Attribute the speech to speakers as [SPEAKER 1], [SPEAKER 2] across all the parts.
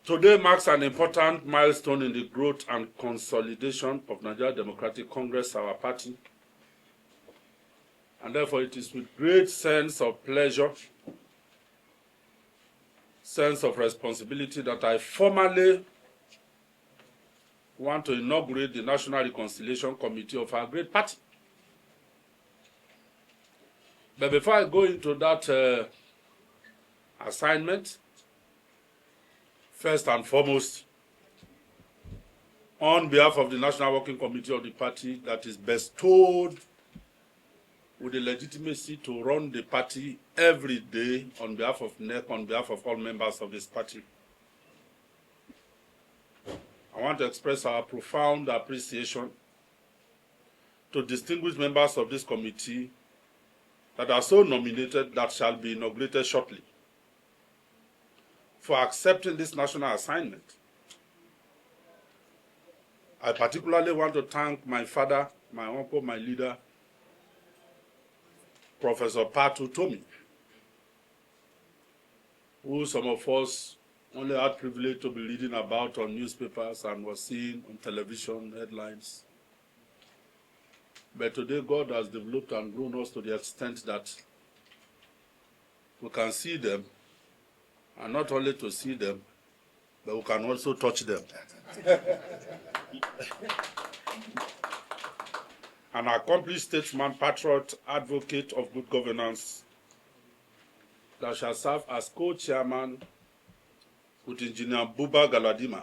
[SPEAKER 1] Today marks an important milestone in the growth and consolidation of Nigeria Democratic Congress, our party. And therefore it is with great sense of pleasure, sense of responsibility that I formally want to inaugurate the National Reconciliation Committee of our great party. But before I go into that assignment, first and foremost, on behalf of the National Working Committee of the party that is bestowed with the legitimacy to run the party every day on behalf of NEC, on behalf of all members of this party, I want to express our profound appreciation to distinguished members of this committee that are so nominated that shall be inaugurated shortly for accepting this national assignment. I particularly want to thank my father, my uncle, my leader, Professor Patu Tomi, who some of us only had privilege to be reading about on newspapers and was seeing on television headlines. But today God has developed and grown us to the extent that we can see them, and not only to see them, but we can also touch them. An accomplished statesman, patriot, advocate of good governance that shall serve as co-chairman with Engineer Buba Galadima,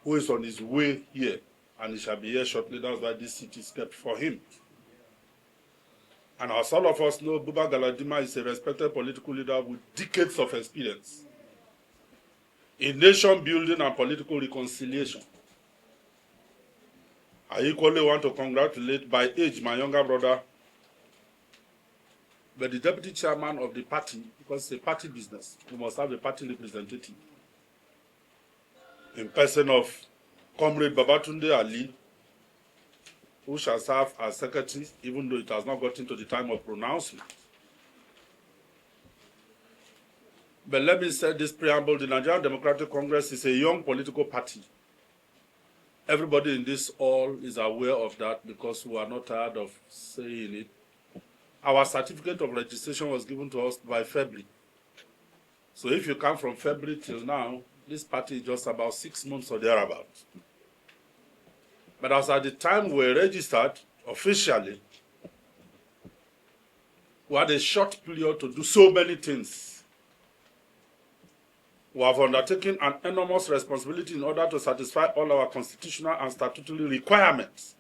[SPEAKER 1] who is on his way here, and he shall be here shortly. That's why this seat is kept for him. And as all of us know, Buba Galadima is a respected political leader with decades of experience in nation building and political reconciliation. I equally want to congratulate by age my younger brother, but the deputy chairman of the party, because it's a party business, we must have a party representative, in person of Comrade Babatunde Ali, who shall serve as secretary, even though it has not gotten to the time of pronouncement. But let me say this preamble: the Nigerian Democratic Congress is a young political party. Everybody in this hall is aware of that because we are not tired of saying it. Our certificate of registration was given to us by February. So if you come from February till now, this party is just about 6 months or thereabouts. But as at the time we were registered officially, we had a short period to do so many things. We have undertaken an enormous responsibility in order to satisfy all our constitutional and statutory requirements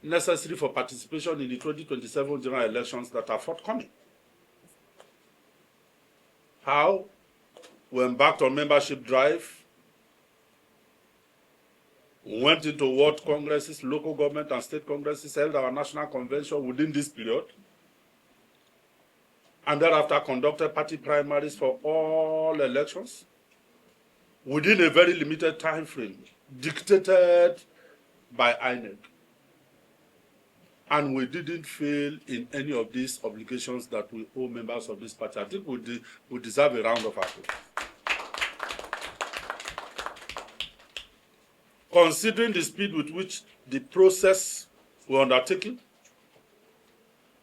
[SPEAKER 1] necessary for participation in the 2027 general elections that are forthcoming. How? We embarked on membership drive. We went into world congresses, local government and state congresses, held our national convention within this period, and thereafter conducted party primaries for all elections within a very limited time frame dictated by INEC. And we didn't fail in any of these obligations that we owe members of this party. I think we deserve a round of applause. Considering the speed with which the process was undertaken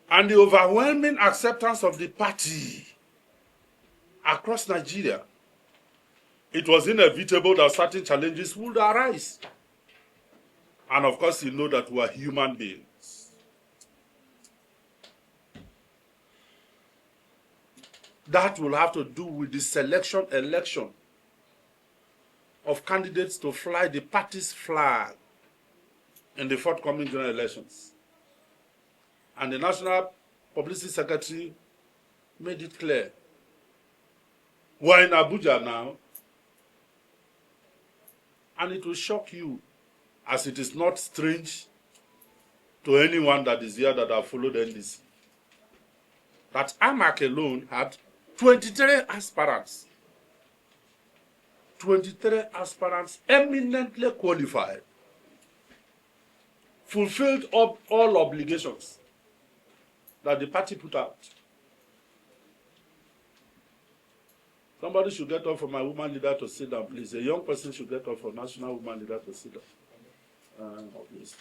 [SPEAKER 1] and the overwhelming acceptance of the party across Nigeria, it was inevitable that certain challenges would arise. And of course, you know that we are human beings. That will have to do with the election of candidates to fly the party's flag in the forthcoming general elections. And the National Publicity Secretary made it clear. We're in Abuja now, and it will shock you, as it is not strange to anyone that is here that have followed NDC, that AMAC alone had 23 aspirants. 23 aspirants eminently qualified, fulfilled all obligations that the party put out. Somebody should get up for my woman leader to sit down, please. A young person should get up for national woman leader to sit down. Please.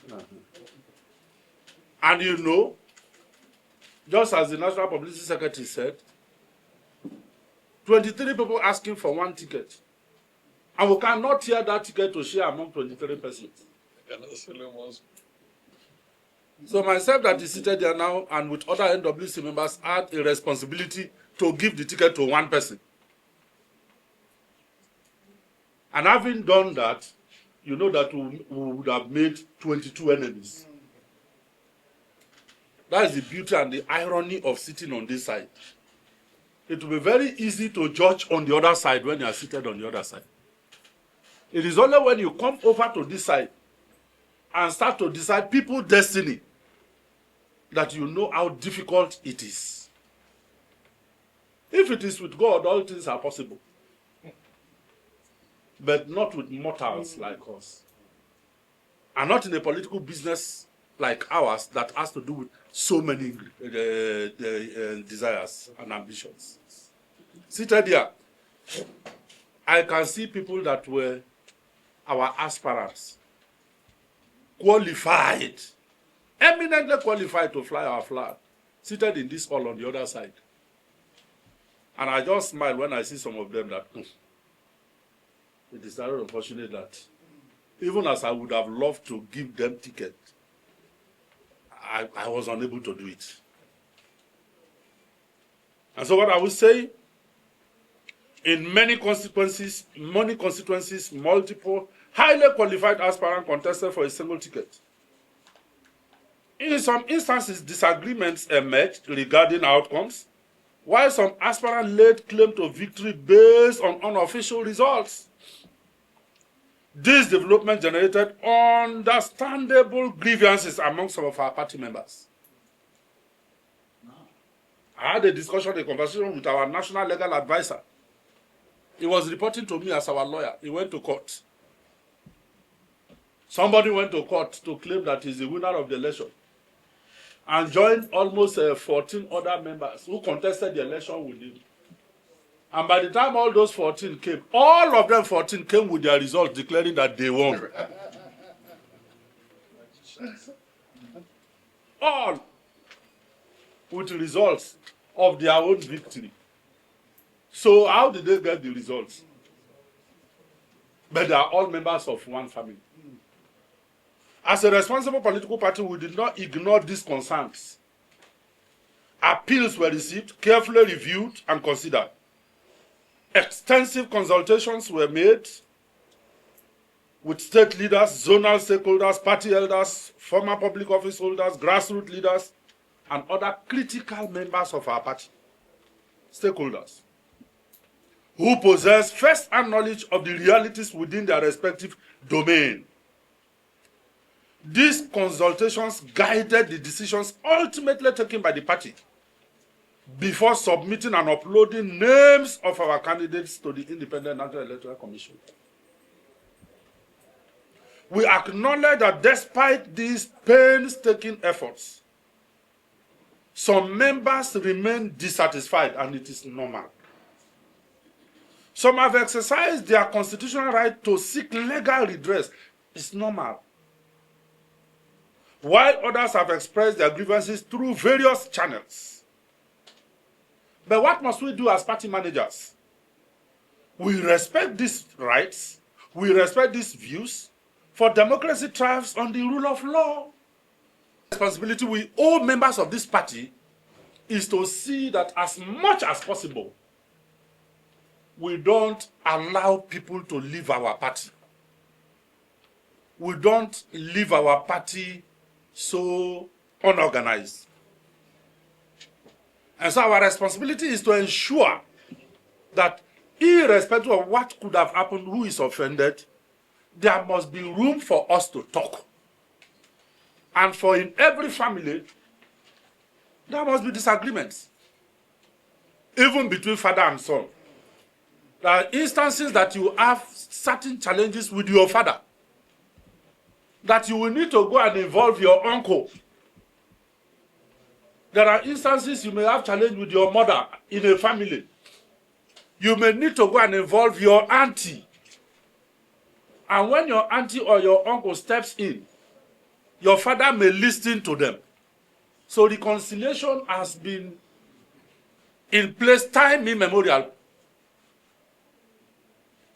[SPEAKER 1] And you know, just as the National Publicity Secretary said, 23 people asking for one ticket. And we cannot hear that ticket to share among 23 persons. So myself that is seated there now and with other NWC members had a responsibility to give the ticket to one person. And having done that, you know that we would have made 22 enemies. That is the beauty and the irony of sitting on this side. It will be very easy to judge on the other side when you are seated on the other side. It is only when you come over to this side and start to decide people's destiny that you know how difficult it is. If it is with God, all things are possible. But not with mortals like us. And not in a political business like ours that has to do with so many desires and ambitions. Seated here, I can see people that were our aspirants, qualified, eminently qualified to fly our flag, seated in this hall on the other side. And I just smile when I see some of them that it is very unfortunate that even as I would have loved to give them ticket, I was unable to do it. And so what I would say, in many constituencies, multiple highly qualified aspirants contested for a single ticket. In some instances, disagreements emerged regarding outcomes, while some aspirants laid claim to victory based on unofficial results. This development generated understandable grievances among some of our party members. I had a conversation with our national legal advisor. He was reporting to me as our lawyer. He went to court. Somebody went to court to claim that he's the winner of the election and joined almost 14 other members who contested the election with him. And by the time all those 14 came, all of them 14 came with their results declaring that they won. All with results of their own victory. So how did they get the results? But they are all members of one family. As a responsible political party, we did not ignore these concerns. Appeals were received, carefully reviewed, and considered. Extensive consultations were made with state leaders, zonal stakeholders, party elders, former public office holders, grassroots leaders, and other critical members of our party, stakeholders, who possess first-hand knowledge of the realities within their respective domain. These consultations guided the decisions ultimately taken by the party before submitting and uploading names of our candidates to the Independent National Electoral Commission. We acknowledge that despite these painstaking efforts, some members remain dissatisfied, and it is normal. Some have exercised their constitutional right to seek legal redress. It's normal. While others have expressed their grievances through various channels. But what must we do as party managers? We respect these rights, we respect these views, for democracy thrives on the rule of law. The responsibility we owe members of this party is to see that as much as possible, we don't allow people to leave our party. We don't leave our party so unorganized. And so our responsibility is to ensure that irrespective of what could have happened, who is offended, there must be room for us to talk. And for in every family, there must be disagreements. Even between father and son. There are instances that you have certain challenges with your father, that you will need to go and involve your uncle. There are instances you may have challenge with your mother in a family. you may need to go and involve your auntie. And when your auntie or your uncle steps in, your father may listen to them. So reconciliation has been in place time immemorial.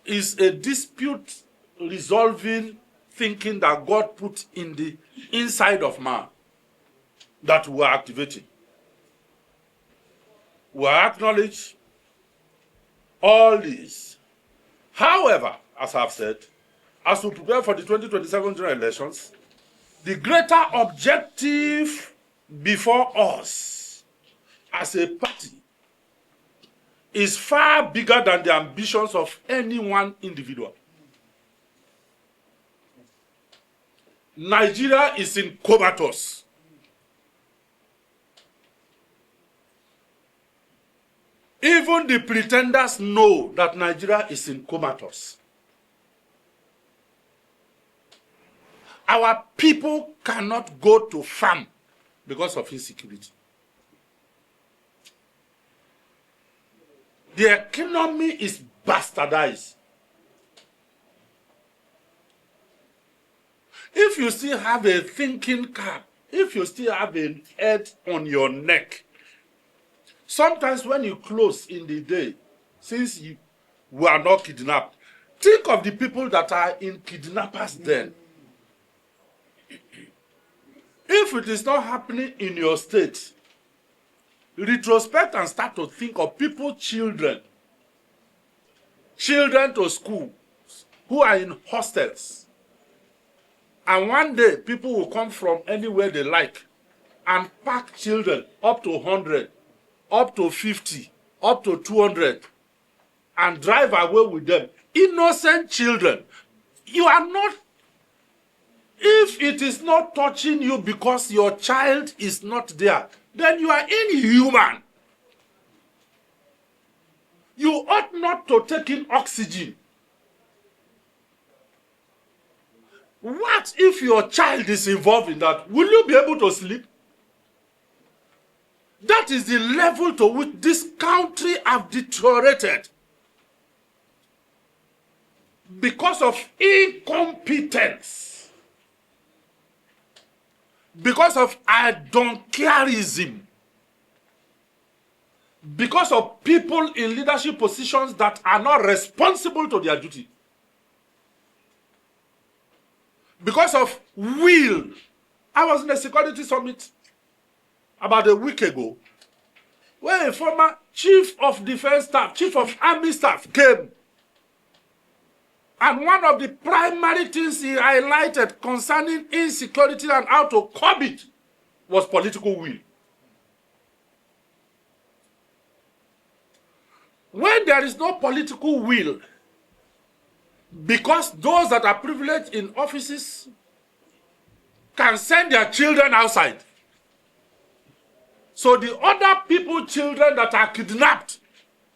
[SPEAKER 1] Is a dispute resolving thinking that God put in the inside of man that we are activating. We acknowledge all this. However, as I've said, as we prepare for the 2027 general elections, the greater objective before us as a party is far bigger than the ambitions of any one individual. Nigeria is in comatose. Even the pretenders know that Nigeria is in comatose. Our people cannot go to farm because of insecurity. The economy is bastardized. If you still have a thinking cap, if you still have a head on your neck, sometimes when you close in the day, since you were not kidnapped, think of the people that are in kidnappers den. If it is not happening in your state, retrospect and start to think of people, children to school, who are in hostels. And one day, people will come from anywhere they like and pack children up to 100, up to 50, up to 200, and drive away with them. Innocent children. You are not, if it is not touching you because your child is not there, then you are inhuman. You ought not to take in oxygen. What if your child is involved in that? Will you be able to sleep? That is the level to which this country has deteriorated because of incompetence, because of I don't careism, because of people in leadership positions that are not responsible to their duty, because of will. I was in a security summit about a week ago, where a former chief of defense staff, chief of army staff came. And one of the primary things he highlighted concerning insecurity and how to curb it was political will. When there is no political will, because those that are privileged in offices can send their children outside, so the other people, children that are kidnapped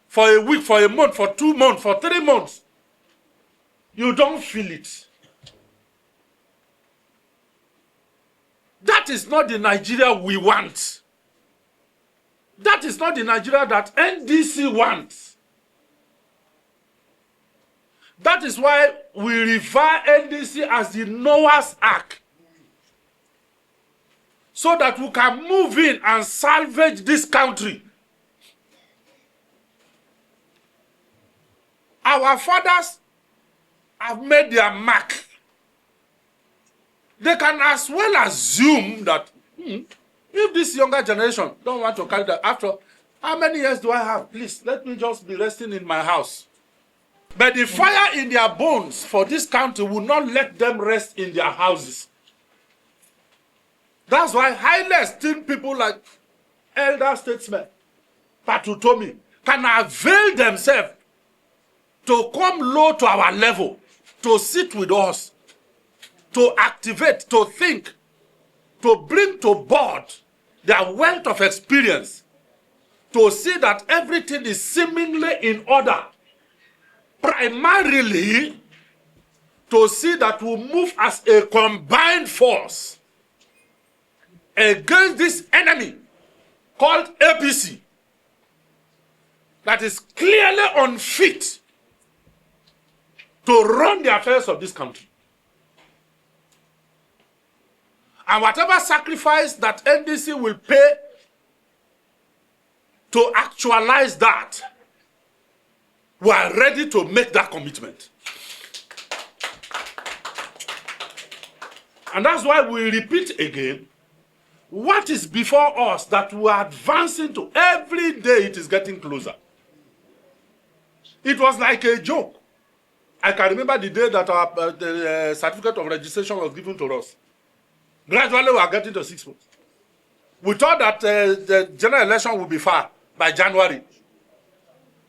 [SPEAKER 1] for a week, for a month, for 2 months, for 3 months, you don't feel it. That is not the Nigeria we want. That is not the Nigeria that NDC wants. That is why we revere NDC as the Noah's Ark, so that we can move in and salvage this country. Our fathers have made their mark. They can as well assume that if this younger generation don't want to carry that, after how many years do I have? Please, let me just be resting in my house. But the fire in their bones for this country will not let them rest in their houses. That's why highly esteemed people like elder statesmen, Patutomi, can avail themselves to come low to our level, to sit with us, to activate, to think, to bring to board their wealth of experience, to see that everything is seemingly in order. Primarily, to see that we move as a combined force against this enemy called APC. that is clearly unfit to run the affairs of this country. And whatever sacrifice that NDC will pay to actualize that, we are ready to make that commitment. And that's why we repeat again, what is before us that we are advancing to, every day it is getting closer. It was like a joke. I can remember the day that the certificate of registration was given to us. Gradually we are getting to 6 months. We thought that the general election would be far by January.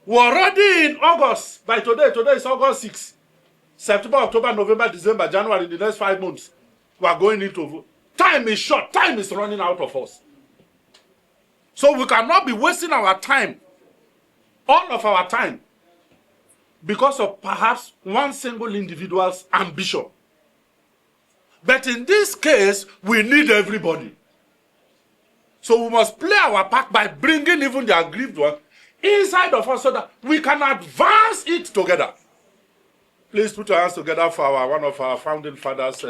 [SPEAKER 1] We're already in August. By today is August 6. September, October, November, December, January, the next 5 months. We are going into vote. Time is short. Time is running out of us. So we cannot be wasting our time, all of our time, because of perhaps one single individual's ambition. But in this case, we need everybody. So we must play our part by bringing even the aggrieved one inside of us so that we can advance it together. Please put your hands together for one of our founding fathers,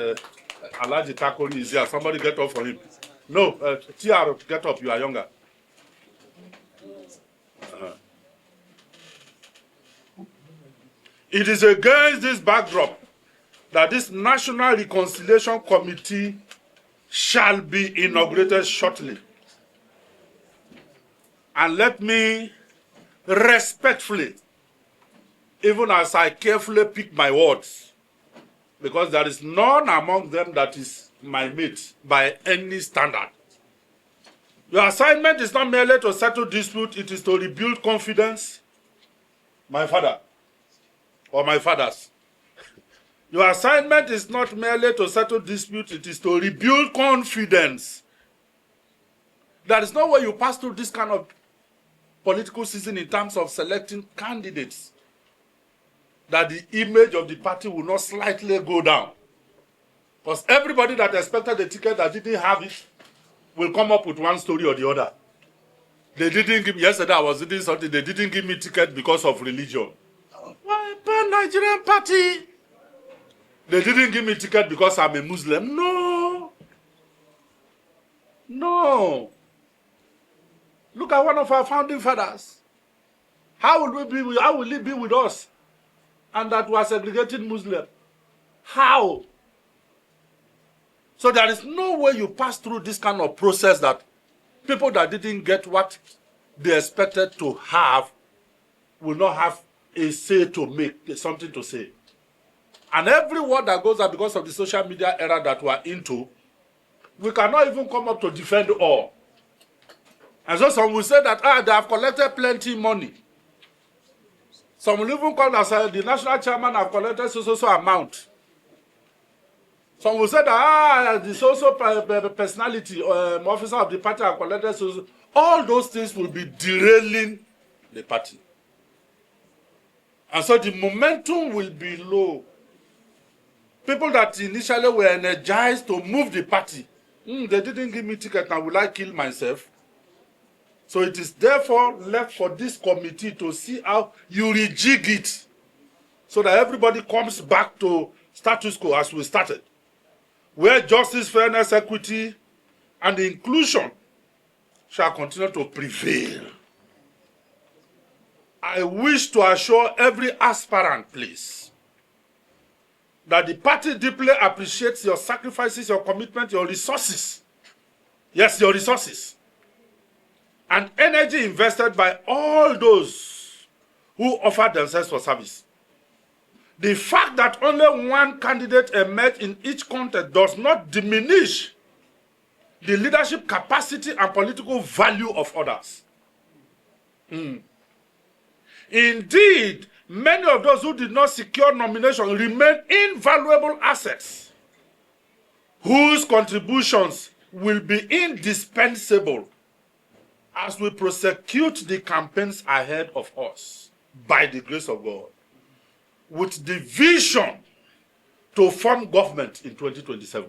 [SPEAKER 1] Alhaji Takori is here. Somebody get up for him. No, TR, get up. You are younger. It is against this backdrop that this National Reconciliation Committee shall be inaugurated shortly. And let me respectfully, even as I carefully pick my words, because there is none among them that is my mate by any standard. Your assignment is not merely to settle dispute, it is to rebuild confidence. My father, or my fathers. Your assignment is not merely to settle dispute, it is to rebuild confidence. There is no way you pass through this kind of political season in terms of selecting candidates that the image of the party will not slightly go down. Because everybody that expected the ticket that didn't have it will come up with one story or the other. They didn't give me, yesterday I was reading something, they didn't give me ticket because of religion. Why, Pan-Nigerian party? They didn't give me ticket because I'm a Muslim. No. No. Look at one of our founding fathers. How will he be with us? And that was segregated Muslim. How? So there is no way you pass through this kind of process that people that didn't get what they expected to have will not have a say to make, something to say. And every word that goes out because of the social media era that we're into, we cannot even come up to defend all. And so some will say that they have collected plenty money. Some will even call us the national chairman have collected so amount. Some will say that the so personality officer of the party have collected so. All those things will be derailing the party. And so the momentum will be low. People that initially were energized to move the party, they didn't give me ticket, now will I kill myself? So it is therefore left for this committee to see how you rejig it so that everybody comes back to status quo as we started, where justice, fairness, equity, and inclusion shall continue to prevail. I wish to assure every aspirant, please, that the party deeply appreciates your sacrifices, your commitment, your resources. Yes, your resources. And energy invested by all those who offer themselves for service. The fact that only one candidate emerged in each contest does not diminish the leadership capacity and political value of others. Indeed, many of those who did not secure nomination remain invaluable assets, whose contributions will be indispensable as we prosecute the campaigns ahead of us, by the grace of God, with the vision to form government in 2027.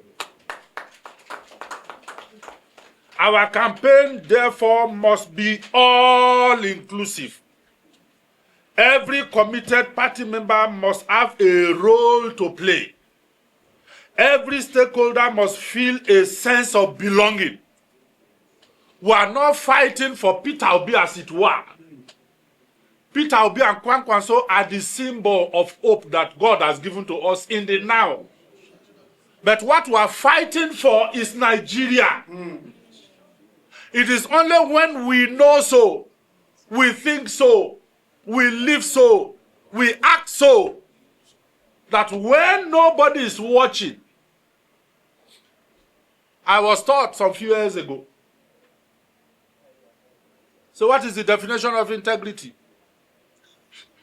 [SPEAKER 1] Our campaign, therefore, must be all-inclusive, Every committed party member must have a role to play. Every stakeholder must feel a sense of belonging. We are not fighting for Peter Obi as it were. Peter Obi and Kwankwaso are the symbol of hope that God has given to us in the now. But what we are fighting for is Nigeria. It is only when we know so, we think so, we live so, we act so, that when nobody is watching. I was taught some few years ago. So what is the definition of integrity?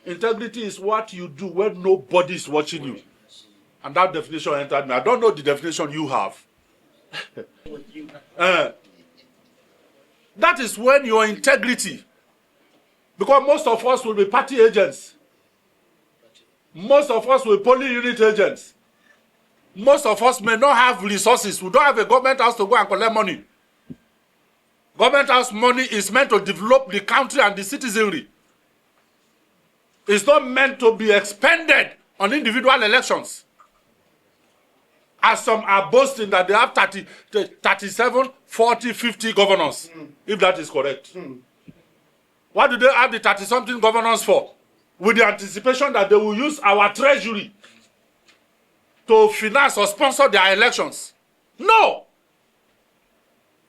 [SPEAKER 1] Integrity is what you do when nobody is watching you. And that definition entered me. I don't know the definition you have. That is when your integrity, because most of us will be party agents. Most of us will be polling unit agents. Most of us may not have resources. We don't have a government house to go and collect money. Government house money is meant to develop the country and the citizenry. It's not meant to be expended on individual elections. As some are boasting that they have 37, 40, 50 governors, if that is correct. What do they have the 30-something governors for? With the anticipation that they will use our treasury to finance or sponsor their elections. No!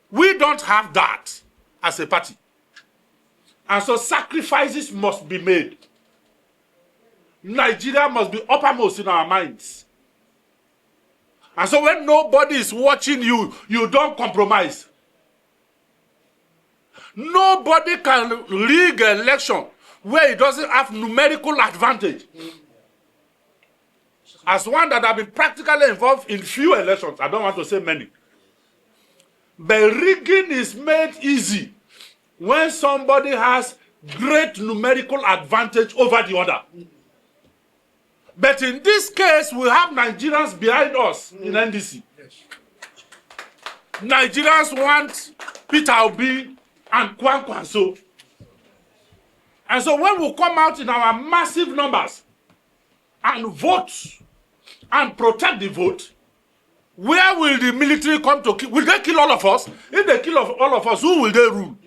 [SPEAKER 1] We don't have that as a party. And so sacrifices must be made. Nigeria must be uppermost in our minds. And so when nobody is watching you, you don't compromise. Nobody can rig an election where it doesn't have numerical advantage. As one that have been practically involved in few elections, I don't want to say many. But rigging is made easy when somebody has great numerical advantage over the other. But in this case, we have Nigerians behind us in NDC. Nigerians want Peter Obi and Kwankwaso. And so when we come out in our massive numbers and vote and protect the vote, where will the military come to kill? Will they kill all of us? If they kill all of us, who will they rule?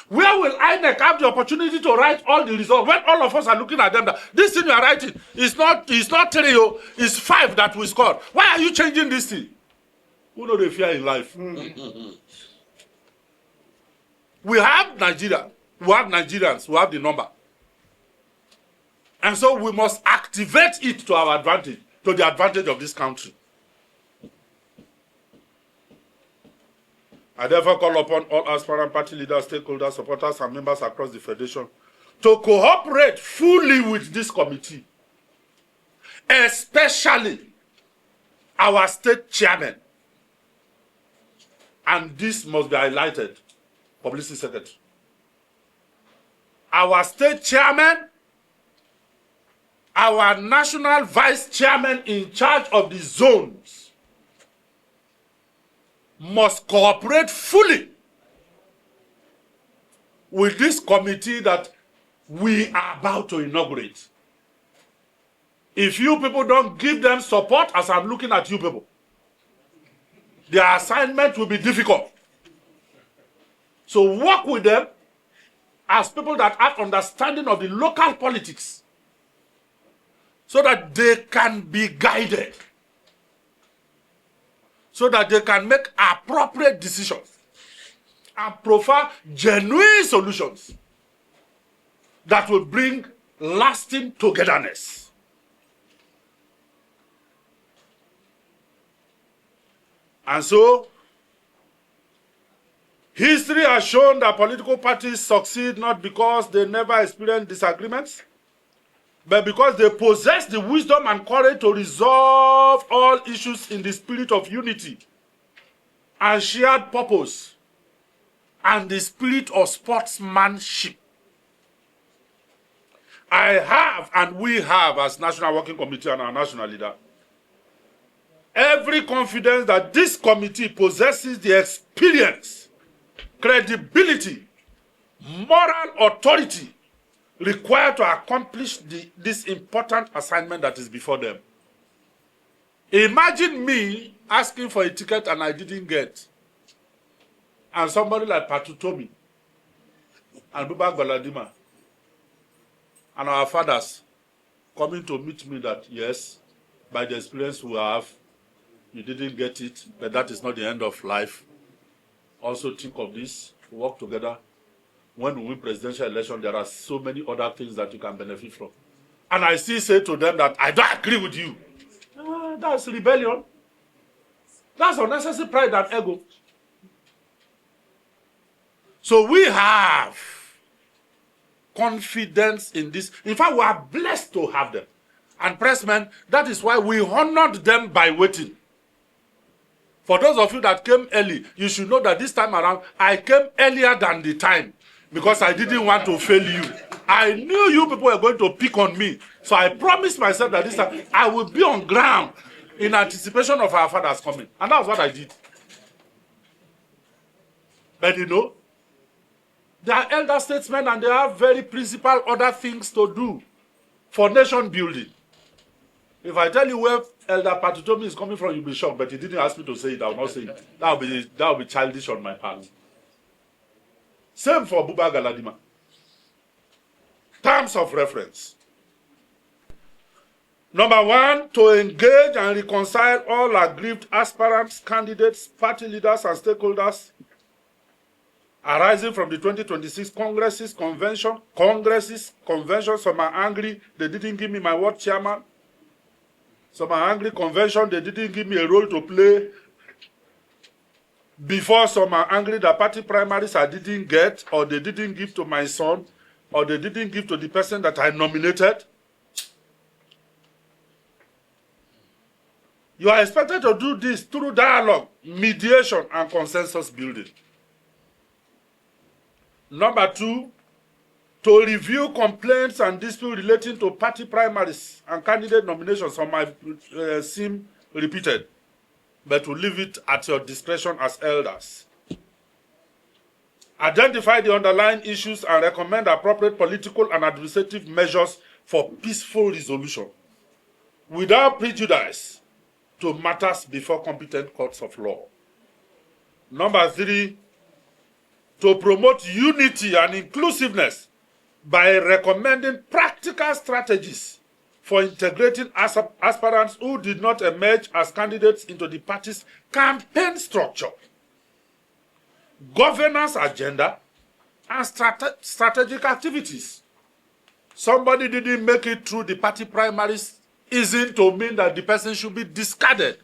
[SPEAKER 1] Where will INEC have the opportunity to write all the results when all of us are looking at them? That this thing you are writing is not 3, it's 5 that we scored. Why are you changing this thing? Who know the fear in life? We have Nigeria. We have Nigerians. We have the number. And so we must activate it to our advantage, to the advantage of this country. I therefore call upon all aspirant party leaders, stakeholders, supporters, and members across the Federation to cooperate fully with this committee, especially our state chairman. And this must be highlighted, Publicity Secretary. Our state chairman, our national vice chairman in charge of the zones, must cooperate fully with this committee that we are about to inaugurate. If you people don't give them support, as I'm looking at you people, their assignment will be difficult. So work with them as people that have understanding of the local politics so that they can be guided, so that they can make appropriate decisions and provide genuine solutions that will bring lasting togetherness. And so, history has shown that political parties succeed not because they never experience disagreements, but because they possess the wisdom and courage to resolve all issues in the spirit of unity and shared purpose and the spirit of sportsmanship. I have, and we have, as National Working Committee and our national leader, every confidence that this committee possesses the experience, credibility, moral authority, required to accomplish this important assignment that is before them. Imagine me asking for a ticket and I didn't get. And somebody like Patutomi and Buba Galadima and our fathers coming to meet me that, yes, by the experience we have, you didn't get it, but that is not the end of life. Also think of this, work together. When we win presidential election, there are so many other things that you can benefit from. And I still say to them that I don't agree with you. That's rebellion. That's unnecessary pride and ego. So we have confidence in this. In fact, we are blessed to have them. And pressmen, that is why we honored them by waiting. For those of you that came early, you should know that this time around, I came earlier than the time because I didn't want to fail you. I knew you people were going to pick on me. So I promised myself that this time I will be on ground in anticipation of our fathers coming. And that's what I did. But you know, they are elder statesmen and they have very principal other things to do for nation building. If I tell you where Elder Patutomi is coming from, you'll be shocked, but he didn't ask me to say it. I will not say it. That will be childish on my part. Same for Buba Galadima. Terms of reference. Number one, to engage and reconcile all aggrieved aspirants, candidates, party leaders, and stakeholders arising from the 2026 conventions. Some are angry, they didn't give me my ward chairman. Some are angry convention, they didn't give me a role to play. Before, some are angry that party primaries I didn't get, or they didn't give to my son, or they didn't give to the person that I nominated. You are expected to do this through dialogue, mediation, and consensus building. Number two, to review complaints and disputes relating to party primaries and candidate nominations. Some might seem repeated, but to leave it at your discretion as elders. Identify the underlying issues and recommend appropriate political and administrative measures for peaceful resolution, without prejudice to matters before competent courts of law. Number three, to promote unity and inclusiveness by recommending practical strategies for integrating aspirants who did not emerge as candidates into the party's campaign structure, governance agenda, and strategic activities. Somebody didn't make it through the party primaries isn't to mean that the person should be discarded.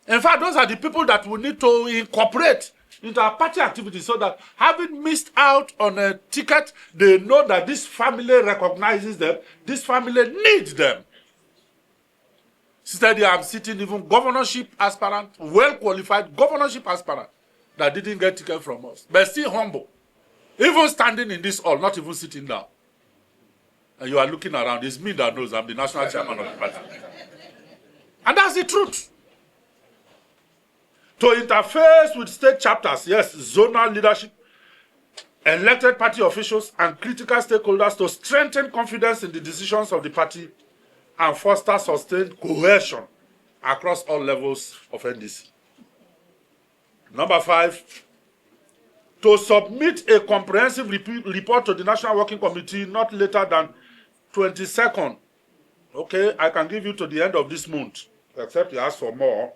[SPEAKER 1] In fact, those are the people that we need to incorporate into our party activities so that having missed out on a ticket, they know that this family recognizes them, this family needs them. Instead, I'm sitting even governorship aspirant, well-qualified governorship aspirant that didn't get ticket from us, but still humble. Even standing in this hall, not even sitting down. And you are looking around, it's me that knows I'm the national chairman of the party. And that's the truth. To interface with state chapters, yes, zonal leadership, elected party officials, and critical stakeholders to strengthen confidence in the decisions of the party and foster sustained cohesion across all levels of NDC. Number five, to submit a comprehensive report to the National Working Committee not later than 22nd. Okay, I can give you to the end of this month, except you ask for more.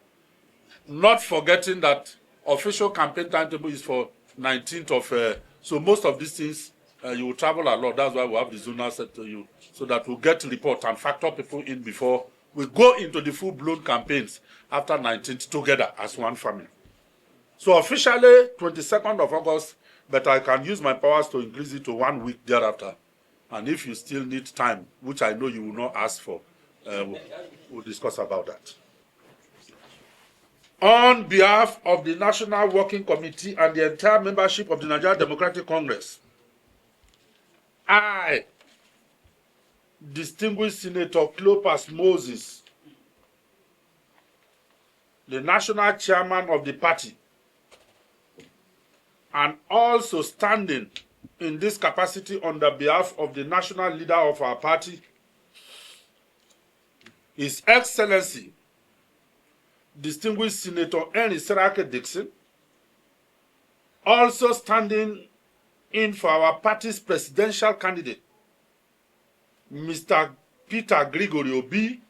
[SPEAKER 1] Not forgetting that official campaign timetable is for 19th of, so most of these things, you will travel a lot. That's why we have the zonal set to you, so that we'll get report and factor people in before we go into the full-blown campaigns after 19th together as one family. So officially, 22nd of August, but I can use my powers to increase it to 1 week thereafter. And if you still need time, which I know you will not ask for, we'll discuss about that. On behalf of the National Working Committee and the entire membership of the Nigerian Democratic Congress, I, distinguished Senator Cleopas Moses, the National Chairman of the party, and also standing in this capacity on the behalf of the national leader of our party, His Excellency, Distinguished Senator Henry Serake Dixon, also standing in for our party's presidential candidate, Mr. Peter Gregory Obi,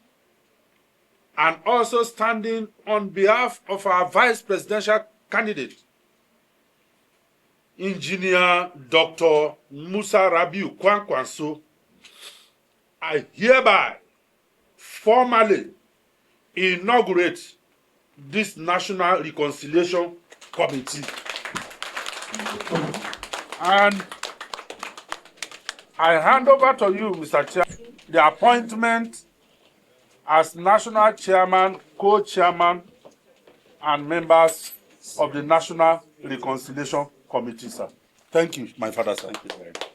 [SPEAKER 1] and also standing on behalf of our vice presidential candidate, Engineer Dr. Musa Rabiu Kwankwaso, I hereby formally inaugurate this National Reconciliation Committee. And I hand over to you, Mr. Chair, the appointment as National Chairman, Co-Chairman, and members of the National Reconciliation Committee, sir. Thank you, my father, sir. Thank you very much.